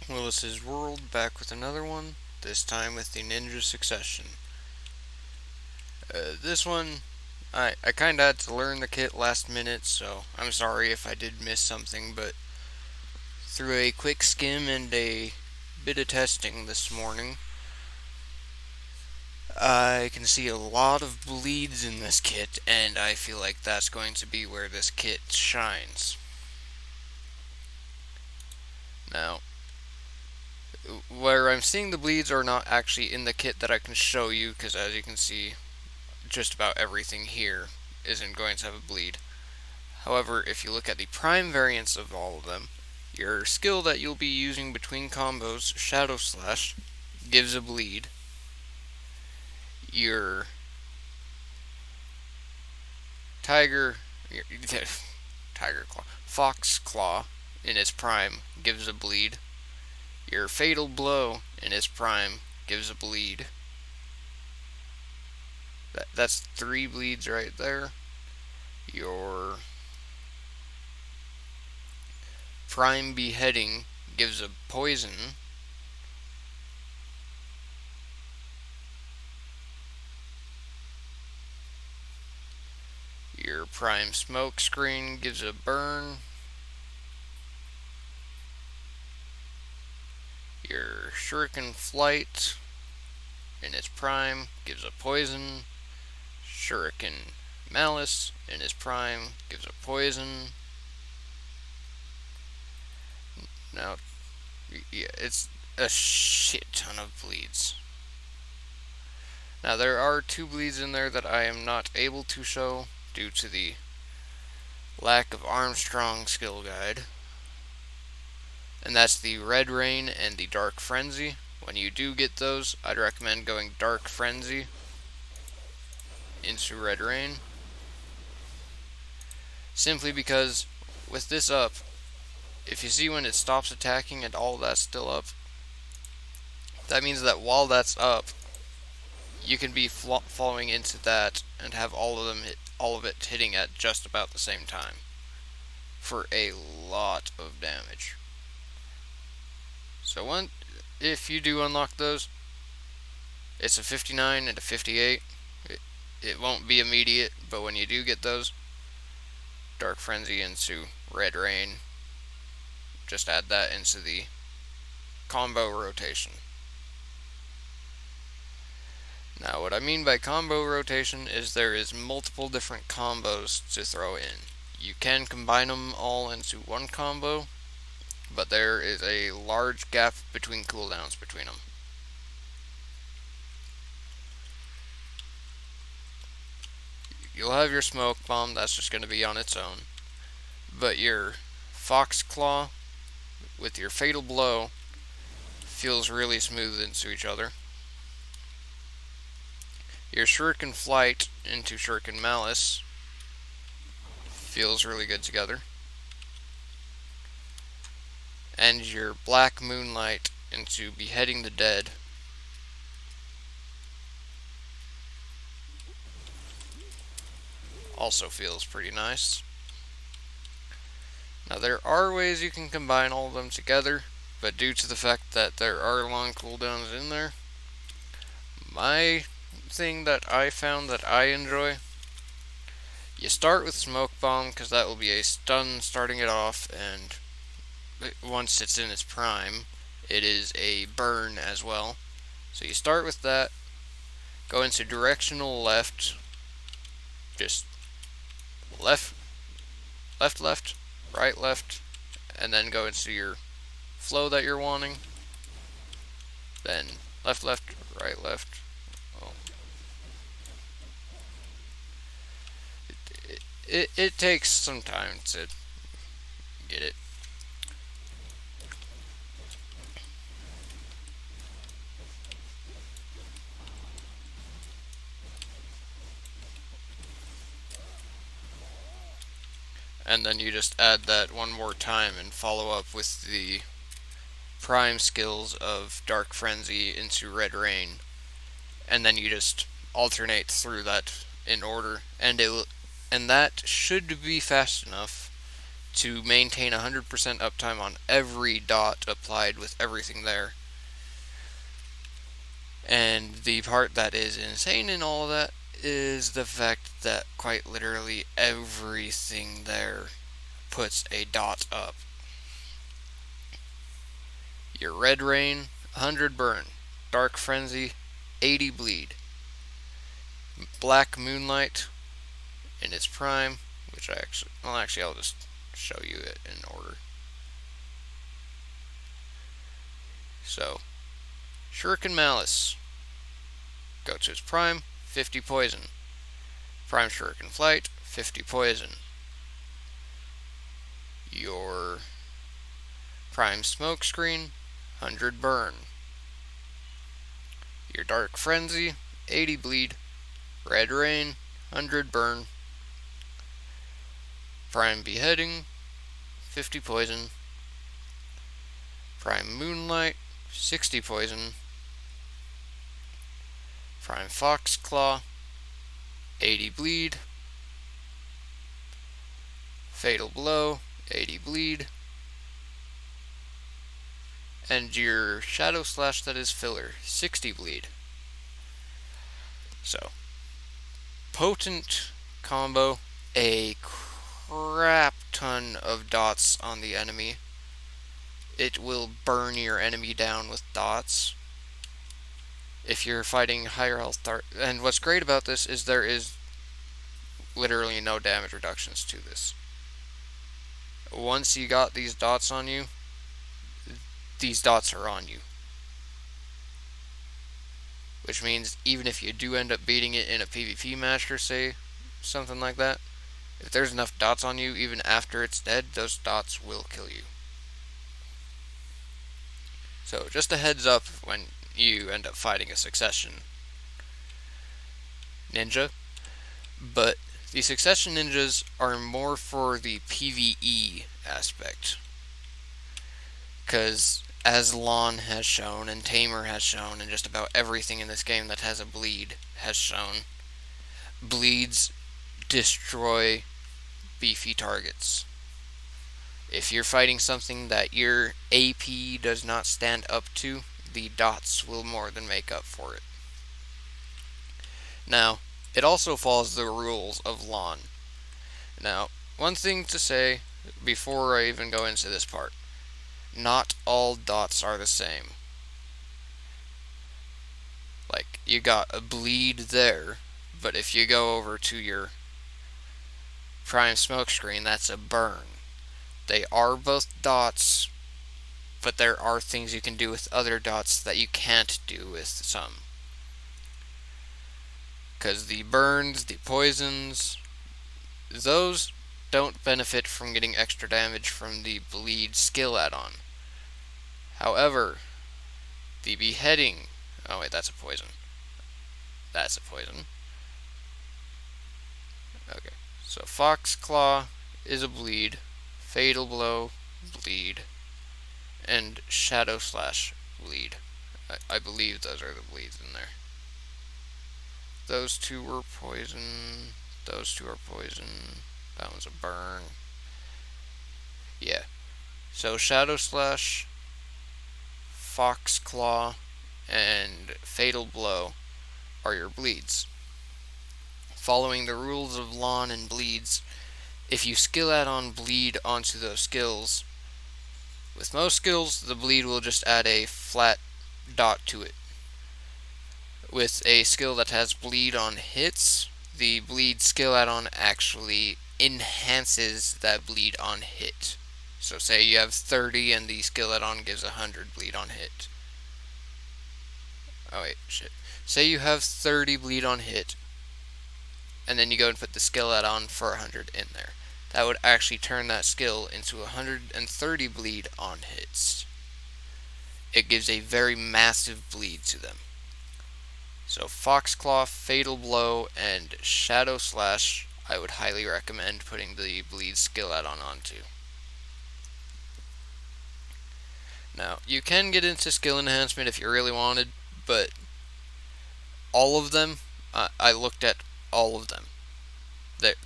Well, this is World back with another one, this time with the Ninja Succession. This one, I kinda had to learn the kit last minute, so I'm sorry if I did miss something, but through a quick skim and a bit of testing this morning, I can see a lot of bleeds in this kit, and I feel like that's going to be where this kit shines. Now, where I'm seeing the bleeds are not actually in the kit that I can show you, because as you can see, just about everything here isn't going to have a bleed. However, if you look at the prime variants of all of them, your skill that you'll be using between combos, Shadow Slash, gives a bleed. Your Tiger, your, Tiger Claw, Fox Claw in its prime gives a bleed. Your Fatal Blow in its prime gives a bleed. That's 3 bleeds right there. Your Prime Beheading gives a poison. Your Prime Smokescreen gives a burn. Your Shuriken Flight in its prime gives a poison. Shuriken Malice in its prime gives a poison. Now, yeah, it's a shit ton of bleeds. Now, there are 2 bleeds in there that I am not able to show due to the lack of Armstrong skill guide. And that's the Red Rain and the Dark Frenzy. When you do get those, I'd recommend going Dark Frenzy into Red Rain. Simply because with this up, if you see when it stops attacking and all that's still up, that means that while that's up, you can be following into that and have all of it hitting at just about the same time for a lot of damage. So if you do unlock those, it's a 59 and a 58. It won't be immediate, but when you do get those, Dark Frenzy into Red Rain, just add that into the combo rotation. Now, what I mean by combo rotation is there is multiple different combos to throw in. You can combine them all into one combo, but there is a large gap between cooldowns between them. You'll have your Smoke Bomb, that's just going to be on its own. But your Fox Claw with your Fatal Blow feels really smooth into each other. Your Shuriken Flight into Shuriken Malice feels really good together. And your Black Moonlight into Beheading the Dead also feels pretty nice. Now, there are ways you can combine all of them together, but due to the fact that there are long cooldowns in there, my thing that I found that I enjoy, you start with Smoke Bomb because that will be a stun starting it off, and once it's in its prime, it is a burn as well. So you start with that, go into directional left, just left, left, left, right, left, and then go into your flow that you're wanting. Then left, left, right, left. Oh. It takes some time to get it. And then you just add that one more time and follow up with the prime skills of Dark Frenzy into Red Rain, and then you just alternate through that in order, and that should be fast enough to maintain 100% uptime on every dot applied with everything there. And the part that is insane in all of that is the fact that quite literally everything there puts a dot up. Your Red Rain, 100 burn. Dark Frenzy, 80 bleed. Black Moonlight in its prime, which I'll just show you it in order. So, Shuriken Malice, go to its prime, 50 poison. Prime Shuriken Flight, 50 poison. Your Prime Smokescreen, 100 burn. Your Dark Frenzy, 80 bleed. Red Rain, 100 burn. Prime Beheading, 50 poison. Prime Moonlight, 60 poison. Prime Foxclaw, 80 bleed. Fatal Blow, 80 bleed. And your Shadow Slash that is filler, 60 bleed. So, potent combo, a crap ton of dots on the enemy. It will burn your enemy down with dots if you're fighting higher health and what's great about this is there is literally no damage reductions to this. Once you got these dots on you, these dots are on you. Which means even if you do end up beating it in a PvP match or say, something like that, if there's enough dots on you, even after it's dead, those dots will kill you. So just a heads up when you end up fighting a Succession Ninja. But the Succession Ninjas are more for the PvE aspect. Because as Lon has shown, and Tamer has shown, and just about everything in this game that has a bleed has shown, bleeds destroy beefy targets. If you're fighting something that your AP does not stand up to, the dots will more than make up for it. Now, it also follows the rules of Lon. Now, one thing to say before I even go into this part. Not all dots are the same. Like, you got a bleed there, but if you go over to your Prime Smokescreen, that's a burn. They are both dots, but there are things you can do with other dots that you can't do with some. Because the burns, the poisons, those don't benefit from getting extra damage from the bleed skill add-on. However, the beheading... Oh wait, that's a poison. That's a poison. Okay, so Foxclaw is a bleed, Fatal Blow, bleed, and Shadow Slash, bleed. I believe those are the bleeds in there. Those two were poison. Those two are poison. That one's a burn. Yeah. So Shadow Slash, Foxclaw, and Fatal Blow are your bleeds. Following the rules of Lon and bleeds, if you skill add-on bleed onto those skills, with most skills, the bleed will just add a flat dot to it. With a skill that has bleed on hits, the bleed skill add-on actually enhances that bleed on hit. So say you have 30 and the skill add-on gives 100 bleed on hit. Oh wait, shit. Say you have 30 bleed on hit, and then you go and put the skill add-on for 100 in there. That would actually turn that skill into 130 bleed on hits. It gives a very massive bleed to them. So Foxclaw, Fatal Blow, and Shadow Slash, I would highly recommend putting the bleed skill add-on onto. Now, you can get into skill enhancement if you really wanted, but all of them, I looked at all of them.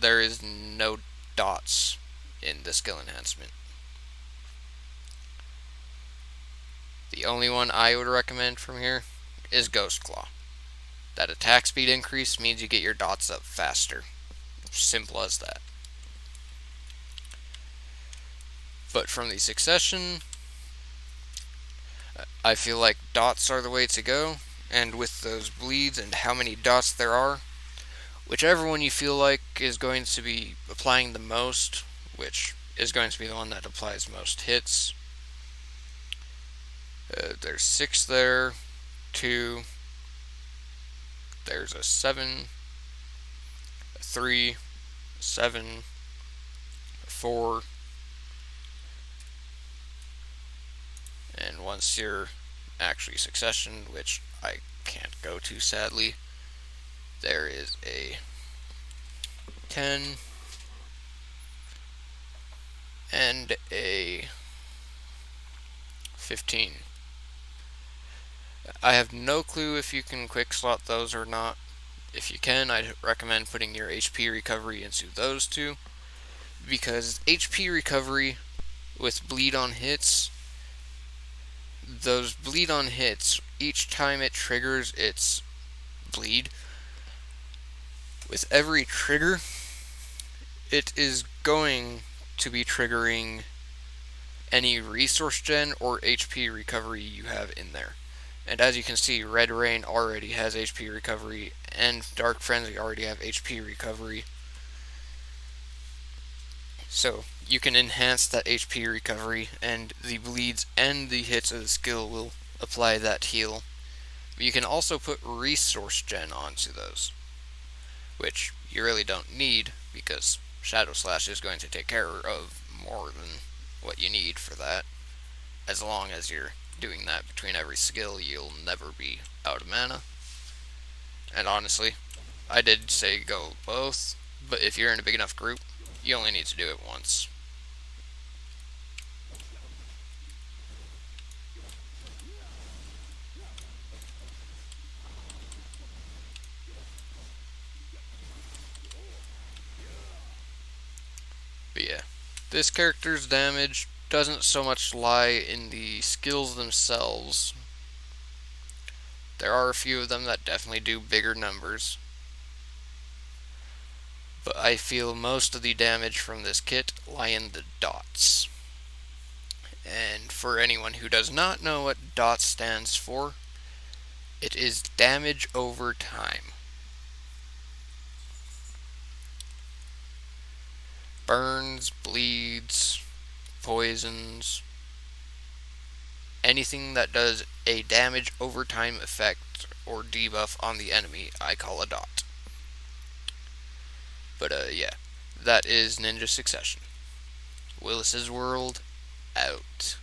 There is no dots in the skill enhancement. The only one I would recommend from here is Ghost Claw. That attack speed increase means you get your dots up faster. Simple as that. But from the succession, I feel like dots are the way to go, and with those bleeds and how many dots there are, whichever one you feel like is going to be applying the most, which is going to be the one that applies most hits. There's 6 there, 2, there's a 7, a 3, 7, 4, and once you're actually succession, which I can't go to sadly, there is a 10 and a 15. I have no clue if you can quick slot those or not. If you can, I'd recommend putting your HP recovery into those two, because HP recovery with bleed on hits, those bleed on hits, each time it triggers its bleed, with every trigger, it is going to be triggering any resource gen or HP recovery you have in there. And as you can see, Red Rain already has HP recovery, and Dark Frenzy already have HP recovery. So you can enhance that HP recovery, and the bleeds and the hits of the skill will apply that heal. But you can also put resource gen onto those, which you really don't need, because Shadow Slash is going to take care of more than what you need for that. As long as you're doing that between every skill, you'll never be out of mana. And honestly, I did say go both, but if you're in a big enough group, you only need to do it once. But yeah, this character's damage doesn't so much lie in the skills themselves. There are a few of them that definitely do bigger numbers, but I feel most of the damage from this kit lie in the dots. And for anyone who does not know what DOT stands for, it is damage over time. Burns, bleeds, poisons, anything that does a damage over time effect or debuff on the enemy, I call a dot. But yeah, that is Ninja Succession. Willis's World, out.